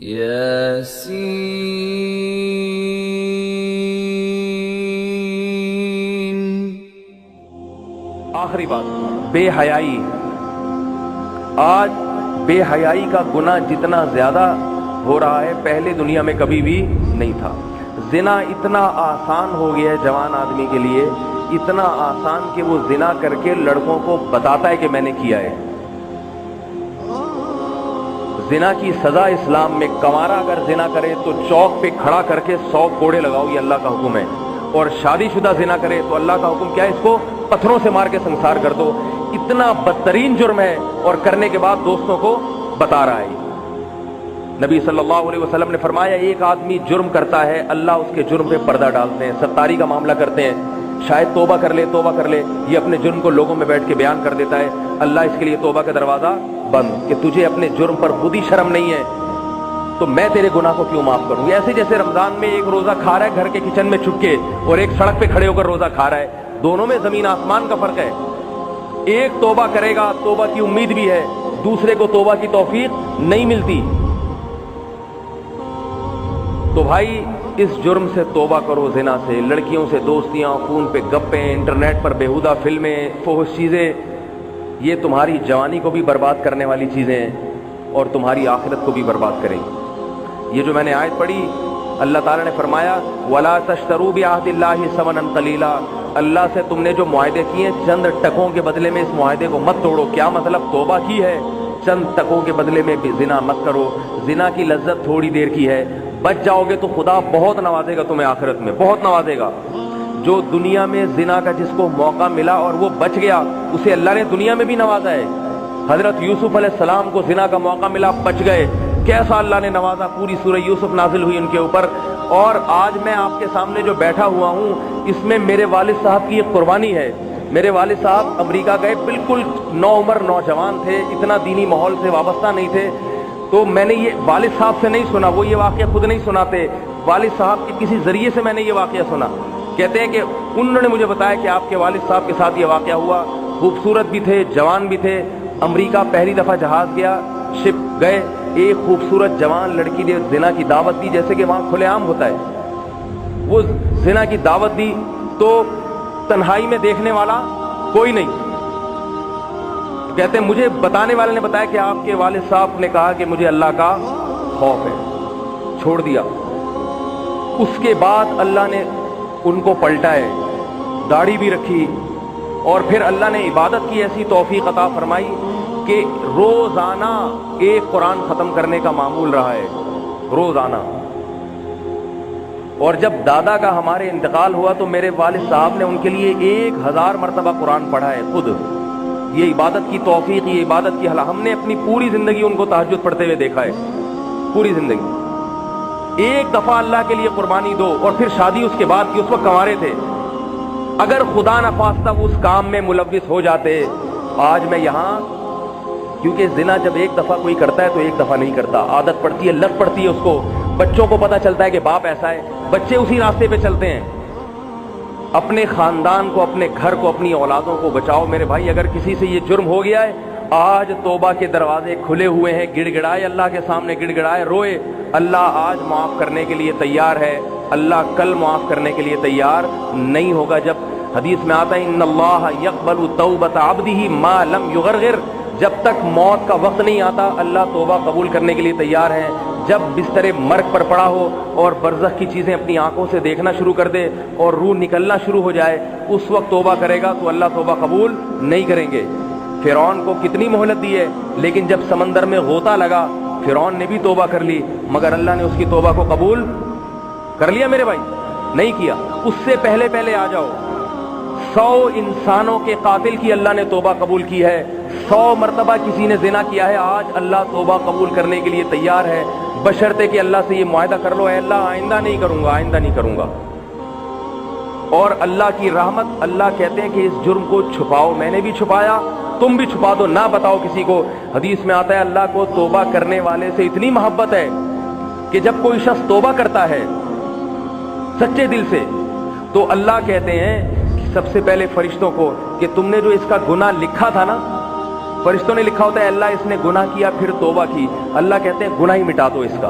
یاسین۔ آخری بات، بے حیائی۔ آج بے حیائی کا گناہ جتنا زیادہ ہو رہا ہے پہلے دنیا میں کبھی بھی نہیں تھا۔ زنا اتنا آسان ہو گیا ہے جوان آدمی کے لیے، اتنا آسان کہ وہ زنا کر کے لڑکوں کو بتاتا ہے کہ میں نے کیا ہے۔ زنا کی سزا اسلام میں، کنوارا اگر زنا کرے تو چوک پہ کھڑا کر کے 100 کوڑے لگاؤ، یہ اللہ کا حکم ہے، اور شادی شدہ زنا کرے تو اللہ کا حکم کیا ہے، اس کو پتھروں سے مار کے سنسار کر دو۔ اتنا بدترین جرم ہے، اور کرنے کے بعد دوستوں کو بتا رہا ہے۔ نبی صلی اللہ علیہ وسلم نے فرمایا ایک آدمی جرم کرتا ہے، اللہ اس کے جرم پہ پردہ ڈالتے ہیں، ستاری کا معاملہ کرتے ہیں، شاید توبہ کر لے، یہ اپنے جرم کو لوگوں میں بیٹھ کے بیان کر دیتا ہے، اللہ اس کے لیے توبہ کا دروازہ بند، کہ تجھے اپنے جرم پر خود ہی شرم نہیں ہے تو میں تیرے گناہ کو کیوں معاف کروں۔ ایسے جیسے رمضان میں ایک روزہ کھا رہا ہے گھر کے کچن میں چھپ کے، اور ایک سڑک پہ کھڑے ہو کر روزہ کھا رہا ہے، دونوں میں زمین آسمان کا فرق ہے۔ ایک توبہ کرے گا، توبہ کی امید بھی ہے، دوسرے کو توبہ کی توفیق نہیں ملتی۔ تو بھائی اس جرم سے توبہ کرو، زنا سے، لڑکیوں سے دوستیاں، فون پہ گپیں، انٹرنیٹ پر بیہودہ فلمیں، فحش چیزیں، یہ تمہاری جوانی کو بھی برباد کرنے والی چیزیں ہیں اور تمہاری آخرت کو بھی برباد کریں گی۔ یہ جو میں نے آیت پڑھی، اللہ تعالیٰ نے فرمایا وَلَا تَشْتَرُوا بِعَهْدِ اللَّهِ ثَمَنًا قَلِيلًا، اللہ سے تم نے جو معاہدے کیے چند ٹکوں کے بدلے میں اس معاہدے کو مت توڑو۔ کیا مطلب؟ توبہ کی ہے، چند ٹکوں کے بدلے میں زنا مت کرو۔ زنا کی لذت تھوڑی دیر کی ہے، بچ جاؤ گے تو خدا بہت نوازے گا تمہیں، آخرت میں بہت نوازے گا۔ جو دنیا میں زنا کا جس کو موقع ملا اور وہ بچ گیا، اسے اللہ نے دنیا میں بھی نوازا ہے۔ حضرت یوسف علیہ السلام کو زنا کا موقع ملا، بچ گئے، کیسا اللہ نے نوازا، پوری سورہ یوسف نازل ہوئی ان کے اوپر۔ اور آج میں آپ کے سامنے جو بیٹھا ہوا ہوں، اس میں میرے والد صاحب کی ایک قربانی ہے۔ میرے والد صاحب امریکہ گئے، بالکل نوعمر نوجوان تھے، اتنا دینی ماحول سے وابستہ نہیں تھے، تو میں نے یہ والد صاحب سے نہیں سنا، وہ یہ واقعہ خود نہیں سناتے، والد صاحب کے کسی ذریعے سے میں نے یہ واقعہ سنا۔ کہتے ہیں کہ انہوں نے مجھے بتایا کہ آپ کے والد صاحب کے ساتھ یہ واقعہ ہوا، خوبصورت بھی تھے، جوان بھی تھے، امریکہ پہلی دفعہ جہاز گیا، شپ گئے، ایک خوبصورت جوان لڑکی نے زنا کی دعوت دی، جیسے کہ وہاں کھلے عام ہوتا ہے، وہ زنا کی دعوت دی تو تنہائی میں دیکھنے والا کوئی نہیں۔ کہتے ہیں مجھے بتانے والے نے بتایا کہ آپ کے والد صاحب نے کہا کہ مجھے اللہ کا خوف ہے، چھوڑ دیا۔ اس کے بعد اللہ نے ان کو پلٹا ہے، داڑھی بھی رکھی، اور پھر اللہ نے عبادت کی ایسی توفیق عطا فرمائی کہ روزانہ ایک قرآن ختم کرنے کا معمول رہا ہے، روزانہ۔ اور جب دادا کا ہمارے انتقال ہوا تو میرے والد صاحب نے ان کے لیے 1000 مرتبہ قرآن پڑھا ہے خود۔ یہ عبادت کی توفیق، یہ عبادت کی ہم نے اپنی پوری زندگی ان کو تہجد پڑھتے ہوئے دیکھا ہے، پوری زندگی۔ ایک دفعہ اللہ کے لیے قربانی دو، اور پھر شادی اس کے بعد کی، اس وقت کنوارے تھے۔ اگر خدا نخواستہ وہ اس کام میں ملوث ہو جاتے، آج میں یہاں، کیونکہ زنا جب ایک دفعہ کوئی کرتا ہے تو ایک دفعہ نہیں کرتا، عادت پڑتی ہے، لت پڑتی ہے اس کو، بچوں کو پتہ چلتا ہے کہ باپ ایسا ہے، بچے اسی راستے پہ چلتے ہیں۔ اپنے خاندان کو، اپنے گھر کو، اپنی اولادوں کو بچاؤ میرے بھائی۔ اگر کسی سے یہ جرم ہو گیا ہے، آج توبہ کے دروازے کھلے ہوئے ہیں، گڑ گڑائے اللہ کے سامنے، گڑ گڑائے روئے، اللہ آج معاف کرنے کے لیے تیار ہے، اللہ کل معاف کرنے کے لیے تیار نہیں ہوگا۔ جب حدیث میں آتا ہے ان اللہ یقبل توبۃ عبدہ ما لم یغرغر، جب تک موت کا وقت نہیں آتا اللہ توبہ قبول کرنے کے لیے تیار ہے۔ جب بستر مرگ پر پڑا ہو اور برزخ کی چیزیں اپنی آنکھوں سے دیکھنا شروع کر دے اور روح نکلنا شروع ہو جائے، اس وقت توبہ کرے گا تو اللہ توبہ قبول نہیں کریں گے۔ فرعون کو کتنی مہلت دی ہے، لیکن جب سمندر میں غوطہ لگا فرعون نے بھی توبہ کر لی، مگر اللہ نے اس کی توبہ کو قبول کر لیا میرے بھائی؟ نہیں کیا۔ اس سے پہلے آ جاؤ، 100 انسانوں کے قاتل کی اللہ نے توبہ قبول کی ہے، 100 مرتبہ کسی نے زنا کیا ہے، آج اللہ توبہ قبول کرنے کے لیے تیار ہے، بشرطے کہ اللہ سے یہ معاہدہ کر لو، اے اللہ آئندہ نہیں کروں گا، آئندہ نہیں کروں گا۔ اور اللہ کی رحمت، اللہ کہتے ہیں کہ اس جرم کو چھپاؤ، میں نے بھی چھپایا، تم بھی چھپا دو، نہ بتاؤ کسی کو۔ حدیث میں آتا ہے اللہ کو توبہ کرنے والے سے اتنی محبت ہے کہ جب کوئی شخص توبہ کرتا ہے سچے دل سے تو اللہ کہتے ہیں کہ سب سے پہلے فرشتوں کو کہ تم نے جو اس کا گناہ لکھا تھا نا، فرشتوں نے لکھا ہوتا ہے اللہ اس نے گناہ کیا پھر توبہ کی، اللہ کہتے ہیں گناہ ہی مٹا دو اس کا۔